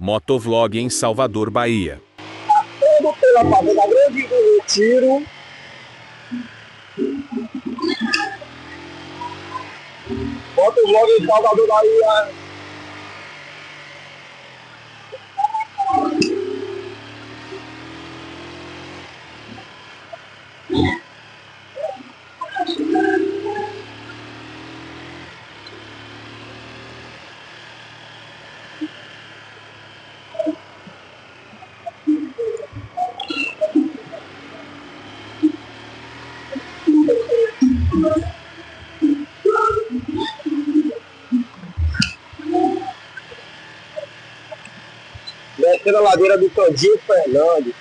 Motovlog em Salvador, Bahia. Passando pela Fazenda Grande do Retiro. Motovlog em Salvador, Bahia. Descendo a ladeira do Candinho Fernandes.